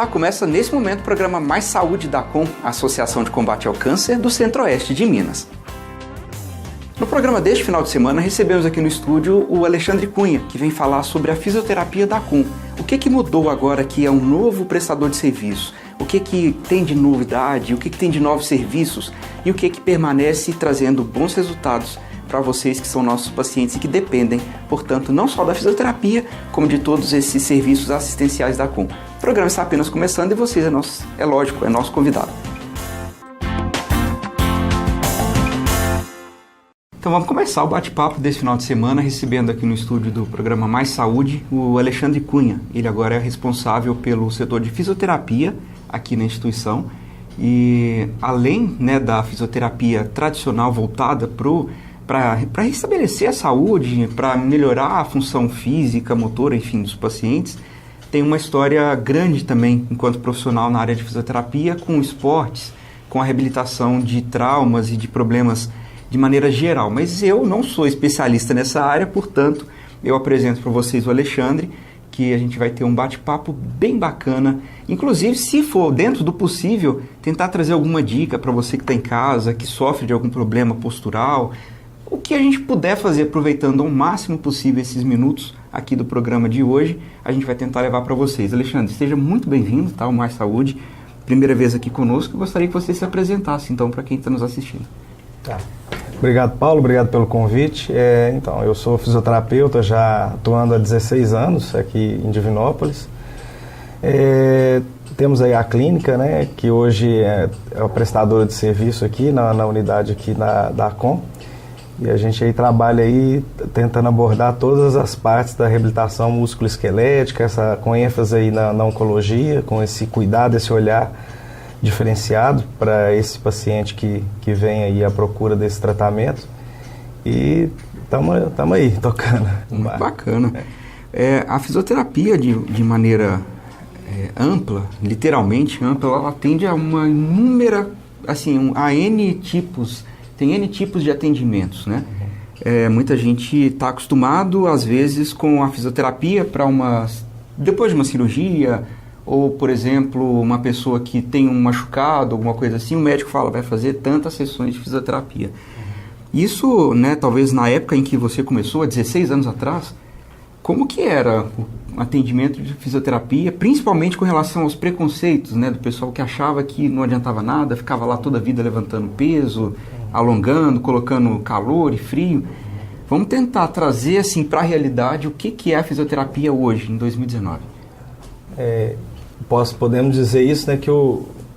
Olá, começa nesse momento o programa Mais Saúde da ACOM, Associação de Combate ao Câncer do Centro-Oeste de Minas. No programa deste final de semana, recebemos aqui no estúdio o Alexandre Cunha, que vem falar sobre a fisioterapia da ACOM. O que mudou agora que é um novo prestador de serviço? O que tem de novidade? O que tem de novos serviços? E o que permanece trazendo bons resultados para vocês que são nossos pacientes e que dependem, portanto, não só da fisioterapia, como de todos esses serviços assistenciais da ACOM. O programa está apenas começando e vocês, é lógico, é nosso convidado. Então vamos começar o bate-papo desse final de semana, recebendo aqui no estúdio do programa Mais Saúde o Alexandre Cunha. Ele agora é responsável pelo setor de fisioterapia aqui na instituição e além da fisioterapia tradicional voltada para restabelecer a saúde, para melhorar a função física, motora, enfim, dos pacientes, tem uma história grande também enquanto profissional na área de fisioterapia com esportes, com a reabilitação de traumas e de problemas de maneira geral. Mas eu não sou especialista nessa área, portanto, eu apresento para vocês o Alexandre, que a gente vai ter um bate-papo bem bacana. Inclusive, se for dentro do possível, tentar trazer alguma dica para você que está em casa, que sofre de algum problema postural, o que a gente puder fazer aproveitando ao máximo possível esses minutos aqui do programa de hoje, a gente vai tentar levar para vocês. Alexandre, seja muito bem-vindo, tá? O Mais Saúde, primeira vez aqui conosco, eu gostaria que você se apresentasse, então, para quem está nos assistindo. Tá. Obrigado, Paulo, obrigado pelo convite. Então, eu sou fisioterapeuta, já atuando há 16 anos aqui em Divinópolis. Temos aí a clínica, que hoje é a prestadora de serviço aqui na unidade aqui da ACOM. E a gente aí trabalha aí tentando abordar todas as partes da reabilitação músculo-esquelética, com ênfase aí na oncologia, com esse cuidado, esse olhar diferenciado para esse paciente que vem aí à procura desse tratamento. E estamos aí, tocando. Muito bacana. A fisioterapia, de maneira ampla, literalmente ampla, ela atende a uma inúmera, assim, a N tipos. Tem N tipos de atendimentos, né? Muita gente está acostumado, às vezes, com a fisioterapia depois de uma cirurgia, ou, por exemplo, uma pessoa que tem um machucado, alguma coisa assim, o médico fala, vai fazer tantas sessões de fisioterapia. Isso, talvez na época em que você começou, há 16 anos atrás, como que era o atendimento de fisioterapia, principalmente com relação aos preconceitos, do pessoal que achava que não adiantava nada, ficava lá toda a vida levantando peso, alongando, colocando calor e frio. Vamos tentar trazer assim para a realidade o que é a fisioterapia hoje, em 2019. Podemos dizer isso, que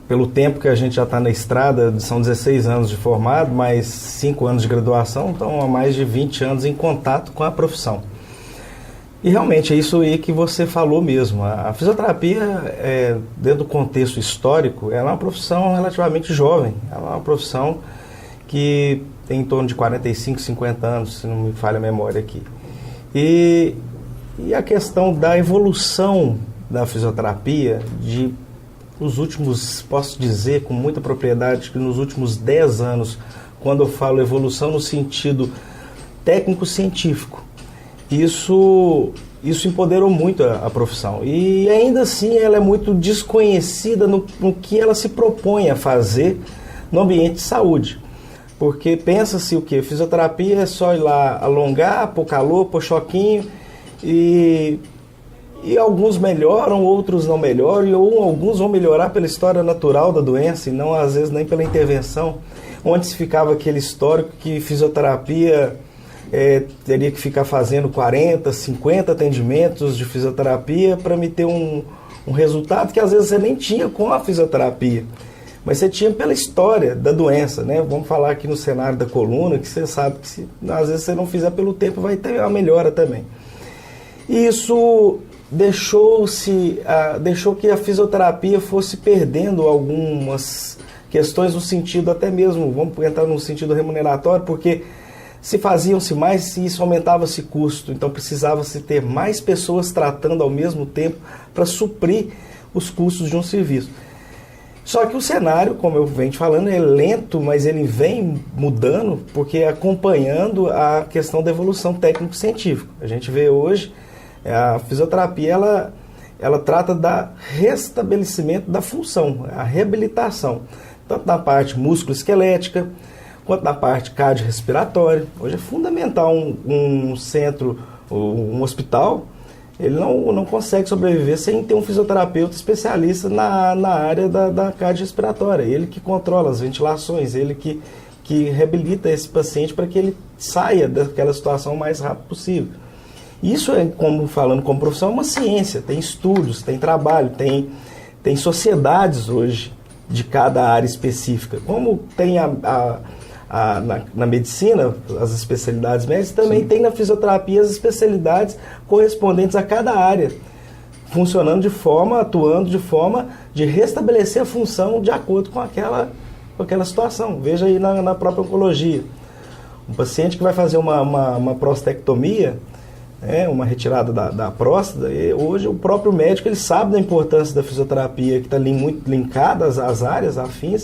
pelo tempo que a gente já está na estrada, são 16 anos de formado, mais 5 anos de graduação, então há mais de 20 anos em contato com a profissão. E realmente é isso aí que você falou mesmo. A fisioterapia, dentro do contexto histórico, ela é uma profissão relativamente jovem. Ela é uma profissão que tem em torno de 45, 50 anos, se não me falha a memória aqui. E a questão da evolução da fisioterapia, nos últimos, posso dizer com muita propriedade, que nos últimos 10 anos, quando eu falo evolução no sentido técnico-científico, isso empoderou muito a profissão. E ainda assim ela é muito desconhecida no que ela se propõe a fazer no ambiente de saúde. Porque pensa-se o quê? Fisioterapia é só ir lá alongar, pôr calor, pôr choquinho, e alguns melhoram, outros não melhoram, ou alguns vão melhorar pela história natural da doença, e não às vezes nem pela intervenção. Onde se ficava aquele histórico que fisioterapia teria que ficar fazendo 40, 50 atendimentos de fisioterapia para me ter um resultado que às vezes você nem tinha com a fisioterapia, mas você tinha pela história da doença, Vamos falar aqui no cenário da coluna, que você sabe que às vezes você não fizer pelo tempo, vai ter uma melhora também. E isso deixou que a fisioterapia fosse perdendo algumas questões no sentido até mesmo, vamos entrar no sentido remuneratório, porque se faziam-se mais, isso aumentava-se custo, então precisava-se ter mais pessoas tratando ao mesmo tempo para suprir os custos de um serviço. Só que o cenário, como eu venho te falando, é lento, mas ele vem mudando, porque acompanhando a questão da evolução técnico-científica. A gente vê hoje, a fisioterapia, ela trata da restabelecimento da função, a reabilitação, tanto na parte músculo-esquelética, quanto na parte cardiorrespiratória. Hoje é fundamental um centro, um hospital, ele não consegue sobreviver sem ter um fisioterapeuta especialista na área da cardiorrespiratória. Ele que controla as ventilações, ele que reabilita esse paciente para que ele saia daquela situação o mais rápido possível. Isso, falando como profissão, é uma ciência, tem estudos, tem trabalho, tem sociedades hoje de cada área específica. Como tem na medicina, as especialidades médicas, também Sim. tem na fisioterapia as especialidades correspondentes a cada área, atuando de forma de restabelecer a função de acordo com aquela situação. Veja aí na própria oncologia. Um paciente que vai fazer uma prostectomia, uma retirada da próstata, hoje o próprio médico ele sabe da importância da fisioterapia, que está muito linkada às áreas afins,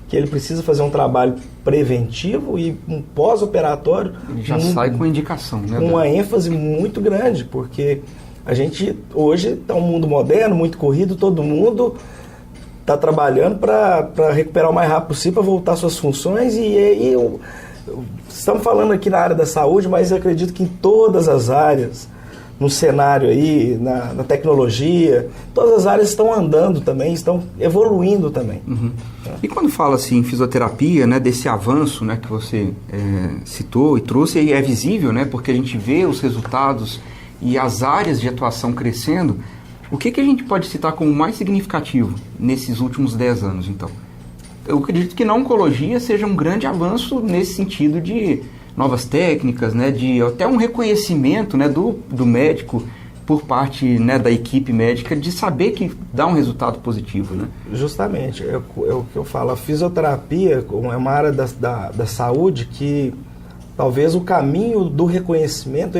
que ele precisa fazer um trabalho preventivo e um pós-operatório. Ele já sai com indicação, né? Com uma ênfase muito grande, porque a gente hoje está um mundo moderno, muito corrido, todo mundo está trabalhando para recuperar o mais rápido possível, para voltar às suas funções estamos falando aqui na área da saúde, mas eu acredito que em todas as áreas, no cenário aí, na tecnologia, todas as áreas estão andando também, estão evoluindo também. Uhum. E quando fala assim em fisioterapia, né, desse avanço, né, que você citou e trouxe, aí é visível, né, porque a gente vê os resultados e as áreas de atuação crescendo, o que a gente pode citar como mais significativo nesses últimos 10 anos, então? Eu acredito que na oncologia seja um grande avanço nesse sentido de novas técnicas, né, de até um reconhecimento, né, do médico por parte, né, da equipe médica de saber que dá um resultado positivo, né? Justamente, é o que eu falo, a fisioterapia é uma área da saúde que talvez o caminho do reconhecimento,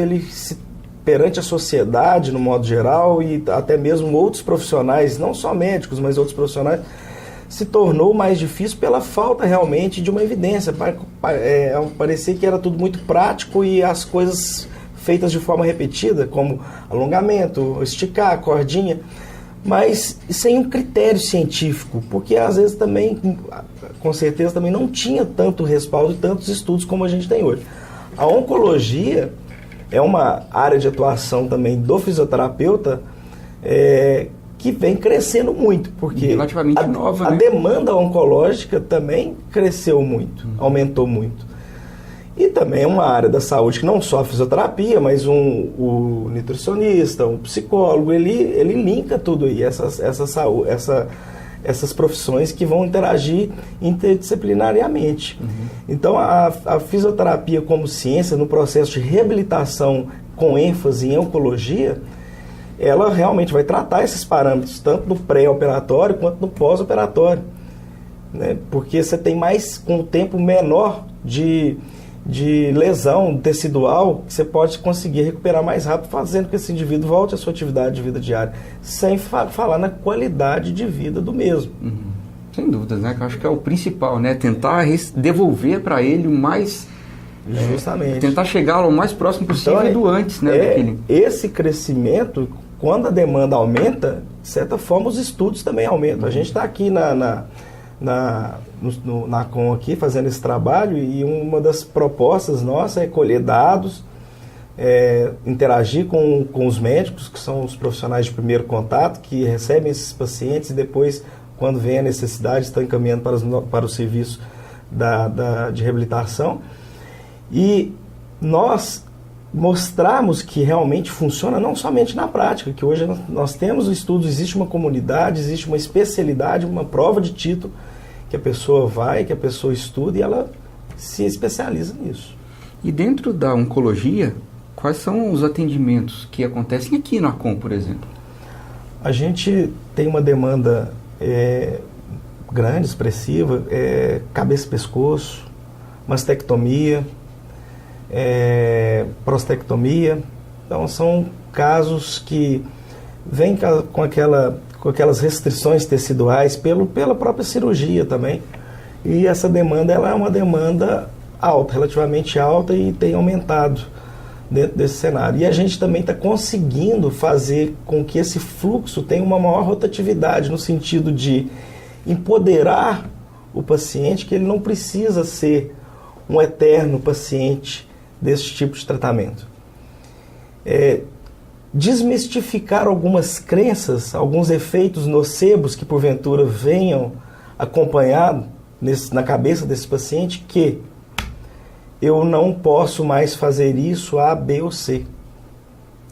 perante a sociedade no modo geral e até mesmo outros profissionais, não só médicos, mas outros profissionais, se tornou mais difícil pela falta realmente de uma evidência. Parecia que era tudo muito prático e as coisas feitas de forma repetida, como alongamento, esticar, cordinha, mas sem um critério científico, porque às vezes também, com certeza, também não tinha tanto respaldo e tantos estudos como a gente tem hoje. A oncologia é uma área de atuação também do fisioterapeuta que vem crescendo muito, porque relativamente nova, a né? demanda oncológica também cresceu muito, aumentou muito. E também é uma área da saúde que não só a fisioterapia, mas o nutricionista, um psicólogo, ele linka tudo aí, essas profissões que vão interagir interdisciplinariamente. Então a fisioterapia como ciência, no processo de reabilitação com ênfase em oncologia, ela realmente vai tratar esses parâmetros, tanto no pré-operatório quanto no pós-operatório, né? Porque você tem com um tempo menor de lesão tecidual, que você pode conseguir recuperar mais rápido, fazendo que esse indivíduo volte à sua atividade de vida diária, sem falar na qualidade de vida do mesmo. Sem dúvidas, né? Eu acho que é o principal, né? Tentar devolver para ele o mais... Justamente. Tentar chegar ao mais próximo possível do antes, né? Esse crescimento, quando a demanda aumenta, de certa forma os estudos também aumentam. A gente está aqui na Com aqui fazendo esse trabalho e uma das propostas nossas é colher dados, interagir com os médicos, que são os profissionais de primeiro contato, que recebem esses pacientes e depois, quando vem a necessidade, estão encaminhando para o serviço de reabilitação. E nós mostrarmos que realmente funciona não somente na prática, que hoje nós temos estudos, existe uma comunidade, existe uma especialidade, uma prova de título, que a pessoa vai, que a pessoa estuda e ela se especializa nisso. E dentro da oncologia, quais são os atendimentos que acontecem aqui na ACOM, por exemplo? A gente tem uma demanda grande, expressiva, cabeça e pescoço, mastectomia, prostectomia. Então são casos que vêm com aquelas restrições teciduais pela própria cirurgia também. E essa demanda ela é uma demanda alta, relativamente alta, e tem aumentado dentro desse cenário. E a gente também está conseguindo fazer com que esse fluxo tenha uma maior rotatividade, no sentido de empoderar o paciente, que ele não precisa ser um eterno paciente desse tipo de tratamento. Desmistificar algumas crenças, alguns efeitos nocebos que porventura venham acompanhado na cabeça desse paciente, que eu não posso mais fazer isso A, B ou C.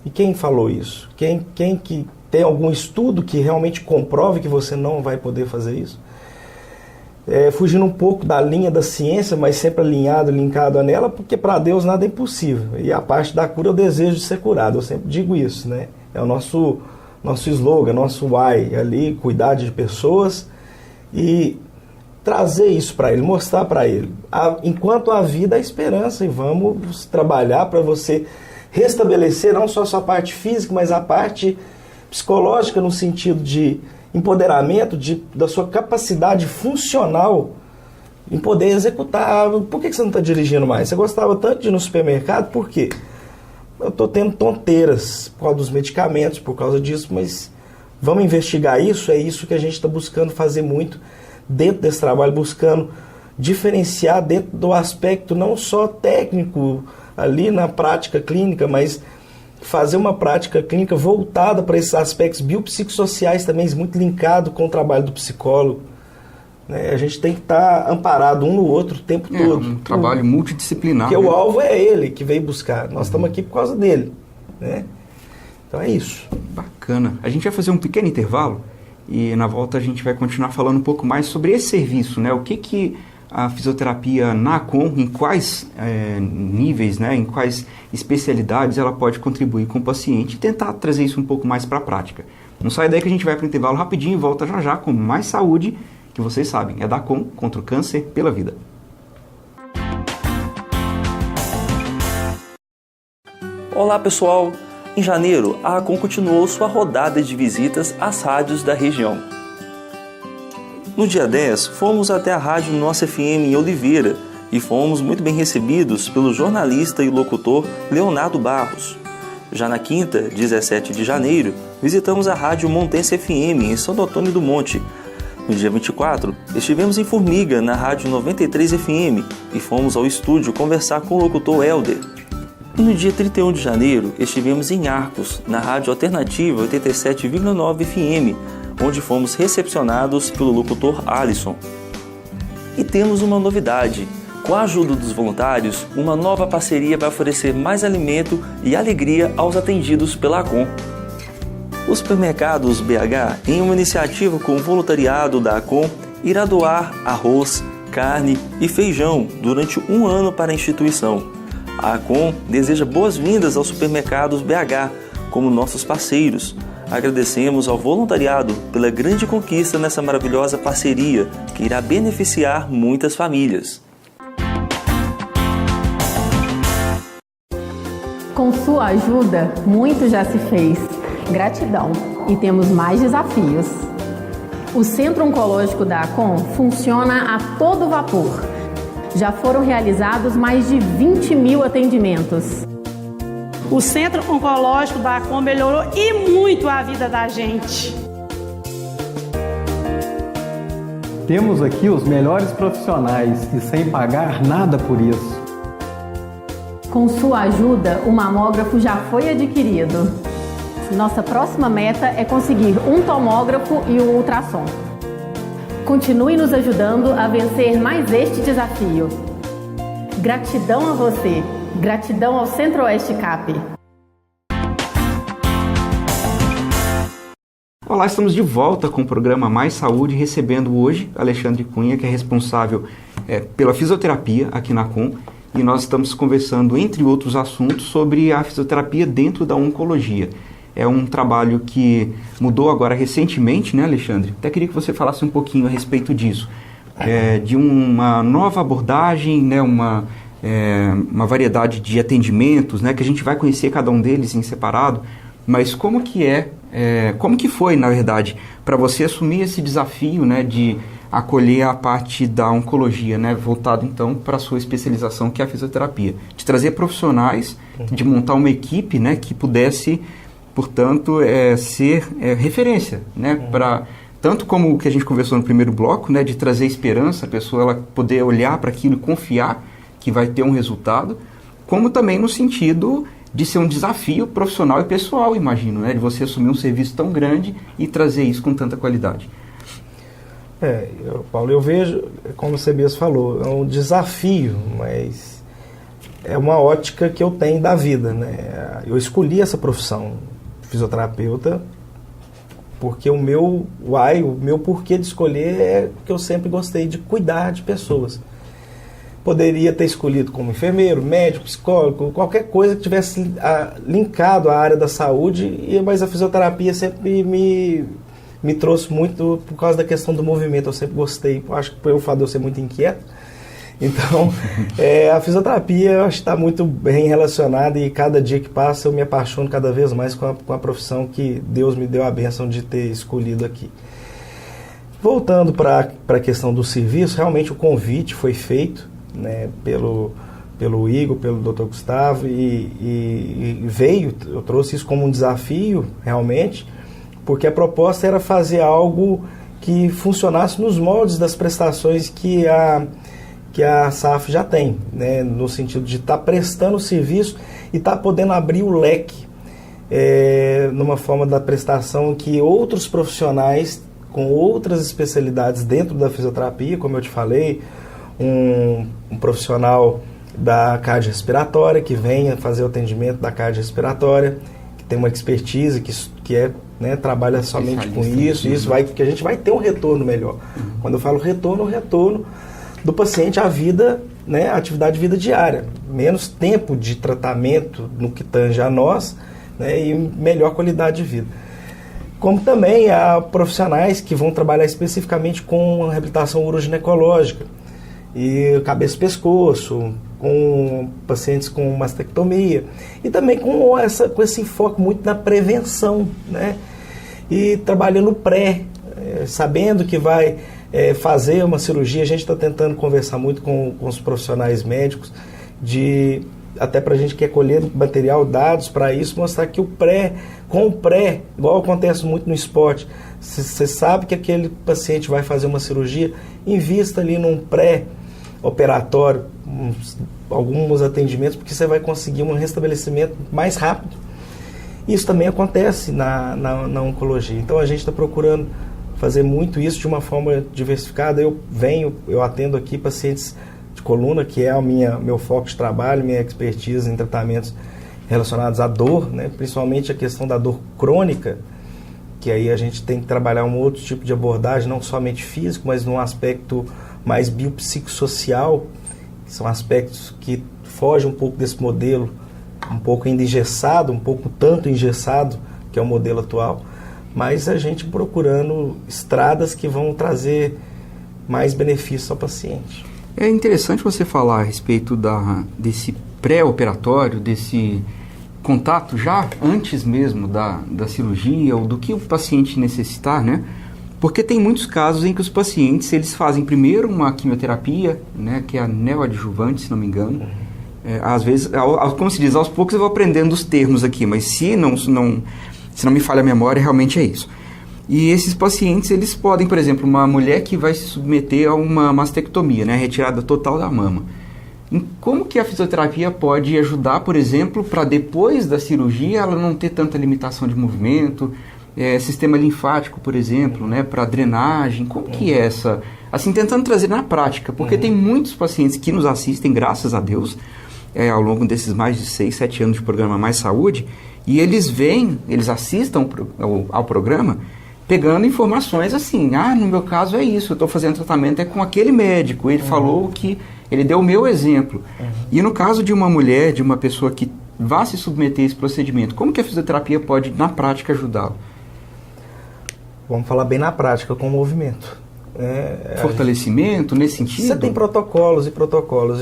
E quem falou isso? Quem que tem algum estudo que realmente comprove que você não vai poder fazer isso? Fugindo um pouco da linha da ciência, mas sempre linkado a nela, porque para Deus nada é impossível. E a parte da cura é o desejo de ser curado. Eu sempre digo isso, né? É o nosso slogan, nosso why ali, cuidar de pessoas e trazer isso para ele, mostrar para ele. Enquanto há vida, há esperança, e vamos trabalhar para você restabelecer não só a sua parte física, mas a parte psicológica, no sentido de empoderamento da sua capacidade funcional em poder executar. Por que você não está dirigindo mais? Você gostava tanto de ir no supermercado, por quê? Eu estou tendo tonteiras por causa dos medicamentos, por causa disso, mas vamos investigar isso. É isso que a gente está buscando fazer muito dentro desse trabalho, buscando diferenciar dentro do aspecto não só técnico ali na prática clínica, mas fazer uma prática clínica voltada para esses aspectos biopsicossociais também, muito linkado com o trabalho do psicólogo. A gente tem que estar amparado um no outro o tempo todo. Um trabalho multidisciplinar. Porque o alvo é ele que veio buscar. Nós estamos aqui por causa dele. Então é isso. Bacana. A gente vai fazer um pequeno intervalo e na volta a gente vai continuar falando um pouco mais sobre esse serviço, né? O que a fisioterapia na ACOM, em quais níveis, né? Em quais especialidades ela pode contribuir com o paciente e tentar trazer isso um pouco mais para a prática. Não sai daí que a gente vai para o intervalo rapidinho e volta já já com mais saúde, que vocês sabem, é da ACOM contra o câncer pela vida. Olá pessoal! Em janeiro, a ACOM continuou sua rodada de visitas às rádios da região. No dia 10, fomos até a Rádio Nossa FM em Oliveira e fomos muito bem recebidos pelo jornalista e locutor Leonardo Barros. Já na quinta, 17 de janeiro, visitamos a Rádio Montense FM em Santo Antônio do Monte. No dia 24, estivemos em Formiga, na Rádio 93 FM e fomos ao estúdio conversar com o locutor Helder. E no dia 31 de janeiro, estivemos em Arcos, na Rádio Alternativa 87,9 FM, onde fomos recepcionados pelo locutor Alisson. E temos uma novidade. Com a ajuda dos voluntários, uma nova parceria vai oferecer mais alimento e alegria aos atendidos pela ACOM. Os supermercados BH, em uma iniciativa com o voluntariado da ACOM, irá doar arroz, carne e feijão durante um ano para a instituição. A ACOM deseja boas-vindas aos supermercados BH como nossos parceiros. Agradecemos ao voluntariado pela grande conquista nessa maravilhosa parceria que irá beneficiar muitas famílias. Com sua ajuda, muito já se fez. Gratidão. E temos mais desafios. O Centro Oncológico da ACOM funciona a todo vapor. Já foram realizados mais de 20 mil atendimentos. O Centro Oncológico da ACOM melhorou e muito a vida da gente. Temos aqui os melhores profissionais e sem pagar nada por isso. Com sua ajuda, o mamógrafo já foi adquirido. Nossa próxima meta é conseguir um tomógrafo e um ultrassom. Continue nos ajudando a vencer mais este desafio. Gratidão a você. Gratidão ao Centro-Oeste CAP. Olá, estamos de volta com o programa Mais Saúde, recebendo hoje Alexandre Cunha, que é responsável pela fisioterapia aqui na ACOM, e nós estamos conversando, entre outros assuntos, sobre a fisioterapia dentro da oncologia. É um trabalho que mudou agora recentemente, né, Alexandre? Até queria que você falasse um pouquinho a respeito disso, de uma nova abordagem, né, uma variedade de atendimentos, né, que a gente vai conhecer cada um deles em separado, mas como que foi, na verdade, para você assumir esse desafio, né, de acolher a parte da oncologia, né, voltado então para a sua especialização, que é a fisioterapia, de trazer profissionais, de montar uma equipe, né, que pudesse, portanto, ser referência, né, para tanto como o que a gente conversou no primeiro bloco, né, de trazer esperança, a pessoa ela poder olhar para aquilo e confiar que vai ter um resultado, como também no sentido de ser um desafio profissional e pessoal, imagino, né, de você assumir um serviço tão grande e trazer isso com tanta qualidade. Paulo, eu vejo, como você mesmo falou, é um desafio, mas é uma ótica que eu tenho da vida, né? Eu escolhi essa profissão, fisioterapeuta, porque o meu porquê de escolher é que eu sempre gostei de cuidar de pessoas. Poderia ter escolhido como enfermeiro, médico, psicólogo, qualquer coisa que tivesse linkado à área da saúde, mas a fisioterapia sempre me trouxe muito por causa da questão do movimento. Eu sempre gostei, acho que pelo fato de eu ser muito inquieto. Então, a fisioterapia eu acho que está muito bem relacionada, e cada dia que passa eu me apaixono cada vez mais com a profissão que Deus me deu a bênção de ter escolhido aqui. Voltando para a questão do serviço, realmente o convite foi feito, né, pelo Igor, pelo Dr. Gustavo, e veio, eu trouxe isso como um desafio realmente, porque a proposta era fazer algo que funcionasse nos moldes das prestações que a SAF já tem, né, no sentido de estar prestando o serviço e estar podendo abrir o leque numa forma da prestação que outros profissionais com outras especialidades dentro da fisioterapia, como eu te falei, um profissional da cardiorrespiratória que venha fazer o atendimento da cardiorrespiratória, que tem uma expertise, que trabalha somente com isso, que a gente vai ter um retorno melhor. Quando eu falo retorno do paciente à vida, né, à atividade de vida diária, menos tempo de tratamento no que tange a nós, né, e melhor qualidade de vida. Como também há profissionais que vão trabalhar especificamente com a reabilitação uroginecológica, e cabeça e pescoço, com pacientes com mastectomia, e também com esse enfoque muito na prevenção, né? E trabalhando pré, sabendo que vai fazer uma cirurgia. A gente está tentando conversar muito com os profissionais médicos, até para a gente que colher material, dados para isso, mostrar que com o pré, igual acontece muito no esporte, você sabe que aquele paciente vai fazer uma cirurgia, invista ali num pré-operatório, alguns atendimentos, porque você vai conseguir um restabelecimento mais rápido. Isso também acontece na oncologia. Então a gente está procurando fazer muito isso de uma forma diversificada. Eu atendo aqui pacientes de coluna, que é meu foco de trabalho, minha expertise em tratamentos relacionados à dor, né? Principalmente a questão da dor crônica, que aí a gente tem que trabalhar um outro tipo de abordagem, não somente físico, mas num aspecto mais biopsicossocial, que são aspectos que fogem um pouco desse modelo, um pouco ainda engessado, tanto engessado, que é o modelo atual, mas a gente procurando estradas que vão trazer mais benefícios ao paciente. É interessante você falar a respeito desse pré-operatório, desse contato já antes mesmo da cirurgia ou do que o paciente necessitar, né? Porque tem muitos casos em que os pacientes eles fazem primeiro uma quimioterapia, né, que é a neoadjuvante, se não me engano. Às vezes, como se diz, aos poucos eu vou aprendendo os termos aqui, mas se não me falha a memória, realmente é isso. E esses pacientes, eles podem, por exemplo, uma mulher que vai se submeter a uma mastectomia, né, retirada total da mama. Como que a fisioterapia pode ajudar, por exemplo, para depois da cirurgia ela não ter tanta limitação de movimento, sistema linfático, por exemplo, né, para drenagem? Como que é essa? Assim, tentando trazer na prática, porque tem muitos pacientes que nos assistem, graças a Deus, ao longo desses mais de 6, 7 anos de programa Mais Saúde, e eles assistam ao programa pegando informações assim, no meu caso é isso, eu estou fazendo tratamento com aquele médico, ele falou que ele deu o meu exemplo. E no caso de uma mulher, de uma pessoa que vá se submeter a esse procedimento, como que a fisioterapia pode, na prática, ajudá-lo? Vamos falar bem na prática, com o movimento. Fortalecimento, nesse sentido? Você tem protocolos e protocolos.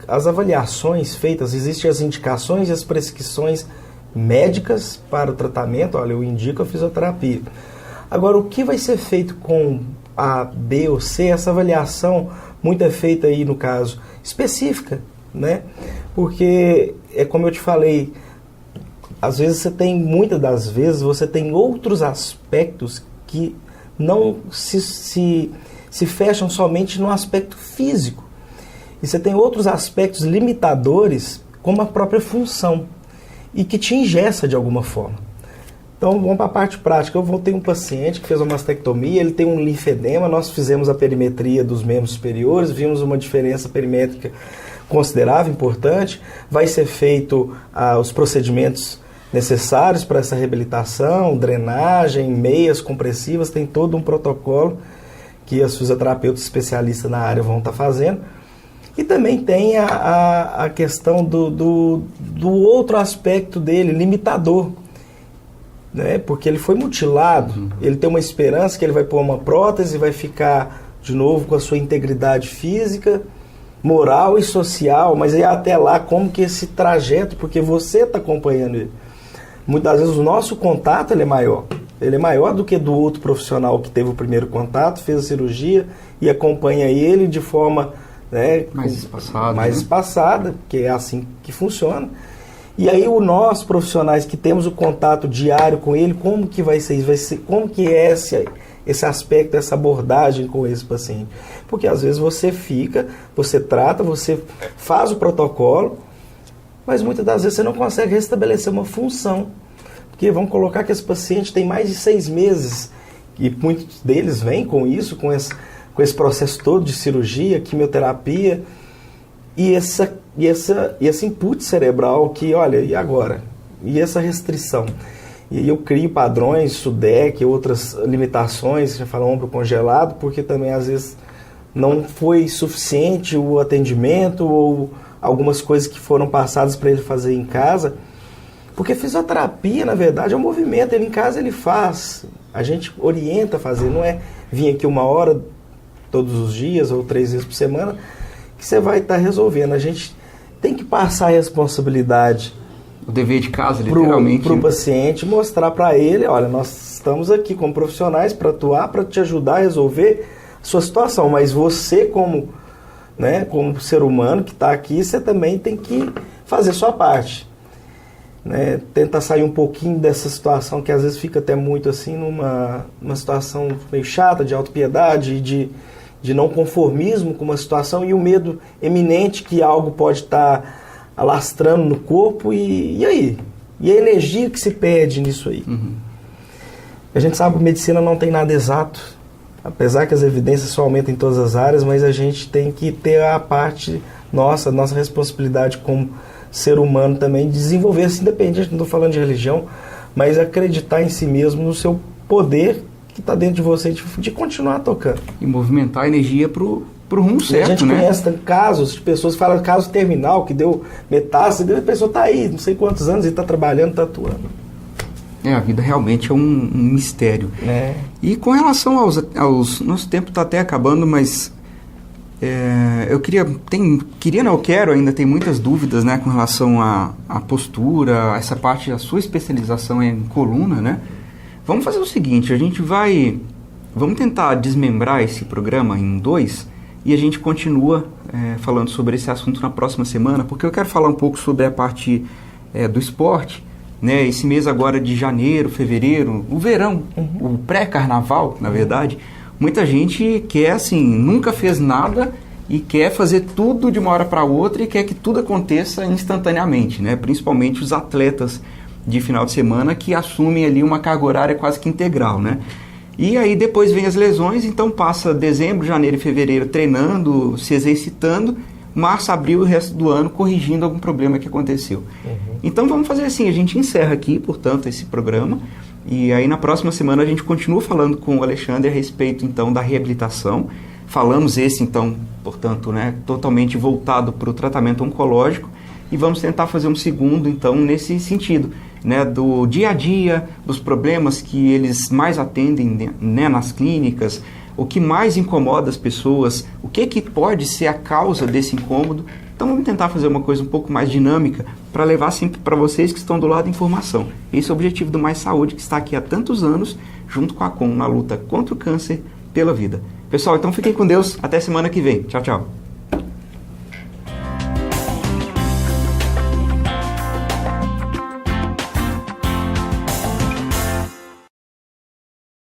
As avaliações feitas, existem as indicações e as prescrições médicas para o tratamento. Olha, eu indico a fisioterapia. Agora, o que vai ser feito com A, B ou C, essa avaliação muito é feita aí no caso específica, né? Porque é como eu te falei, às vezes muitas das vezes você tem outros aspectos que não se fecham somente no aspecto físico. E você tem outros aspectos limitadores, como a própria função, e que te engessa de alguma forma. Então vamos para a parte prática. Eu ter um paciente que fez uma mastectomia, ele tem um linfedema, nós fizemos a perimetria dos membros superiores, vimos uma diferença perimétrica considerável, importante, vai ser feito os procedimentos necessários para essa reabilitação, drenagem, meias compressivas, tem todo um protocolo que as fisioterapeutas especialistas na área vão estar fazendo. E também tem a questão do outro aspecto dele, limitador, né? Porque ele foi mutilado, ele tem uma esperança que ele vai pôr uma prótese, vai ficar de novo com a sua integridade física, moral e social, mas aí até lá como que esse trajeto, porque você está acompanhando ele. Muitas vezes o nosso contato ele é maior do que do outro profissional que teve o primeiro contato, fez a cirurgia e acompanha ele de forma, né, mais espaçada, que é assim que funciona. E aí nós profissionais que temos o contato diário com ele, como que vai ser isso? Como que é esse aspecto, essa abordagem com esse paciente? Porque às vezes você trata, você faz o protocolo, mas muitas das vezes você não consegue restabelecer uma função. Porque vamos colocar que esse paciente tem mais de 6 meses, e muitos deles vêm com isso, com esse processo todo de cirurgia, quimioterapia, e esse input cerebral que, olha, e agora? E essa restrição? E eu crio padrões, SUDEC, outras limitações, já fala ombro congelado, porque também às vezes não foi suficiente o atendimento ou algumas coisas que foram passadas para ele fazer em casa. Porque fisioterapia, na verdade, é um movimento, ele em casa ele faz, a gente orienta a fazer, não é vir aqui 1 hora todos os dias ou 3 vezes por semana que você vai estar resolvendo. A gente tem que passar a responsabilidade, o dever de casa, literalmente, para o paciente, mostrar para ele, olha, nós estamos aqui como profissionais para atuar, para te ajudar a resolver a sua situação, mas você como ser humano que está aqui, você também tem que fazer a sua parte, né? Tentar sair um pouquinho dessa situação que às vezes fica até muito assim numa situação meio chata, de autopiedade, de não conformismo com uma situação e o medo eminente que algo pode estar alastrando no corpo e aí? E a energia que se perde nisso aí? Uhum. A gente sabe que a medicina não tem nada exato, apesar que as evidências só aumentam em todas as áreas, mas a gente tem que ter a parte nossa responsabilidade como ser humano também, desenvolver-se independente, não estou falando de religião, mas acreditar em si mesmo, no seu poder que está dentro de você, de continuar tocando. E movimentar a energia pro rumo certo, né? A gente conhece casos de pessoas que falam caso terminal, que deu metástase, a pessoa está aí, não sei quantos anos, e está trabalhando, está atuando. A vida realmente é um mistério. É. E com relação aos nosso tempo está até acabando, mas eu quero ainda, tem muitas dúvidas, né, com relação à postura, essa parte da sua especialização em coluna, né? Vamos fazer o seguinte, vamos tentar desmembrar esse programa em 2 e a gente continua falando sobre esse assunto na próxima semana, porque eu quero falar um pouco sobre a parte do esporte, né? Esse mês agora de janeiro, fevereiro, o verão, o pré-carnaval, na verdade, muita gente quer, assim, nunca fez nada e quer fazer tudo de uma hora para outra e quer que tudo aconteça instantaneamente, né? Principalmente os atletas de final de semana que assumem ali uma carga horária quase que integral, né? E aí depois vem as lesões, então passa dezembro, janeiro e fevereiro treinando, se exercitando, março, abril e o resto do ano corrigindo algum problema que aconteceu. Então vamos fazer assim, a gente encerra aqui, portanto, esse programa, e aí na próxima semana a gente continua falando com o Alexandre a respeito então da reabilitação. Falamos então, portanto, né, totalmente voltado para o tratamento oncológico, e vamos tentar fazer um segundo então nesse sentido, né, do dia a dia, dos problemas que eles mais atendem, né, nas clínicas, o que mais incomoda as pessoas, o que pode ser a causa desse incômodo. Então vamos tentar fazer uma coisa um pouco mais dinâmica para levar sempre para vocês que estão do lado da informação. Esse é o objetivo do Mais Saúde, que está aqui há tantos anos, junto com a Com, na luta contra o câncer pela vida. Pessoal, então fiquem com Deus. Até semana que vem. Tchau, tchau.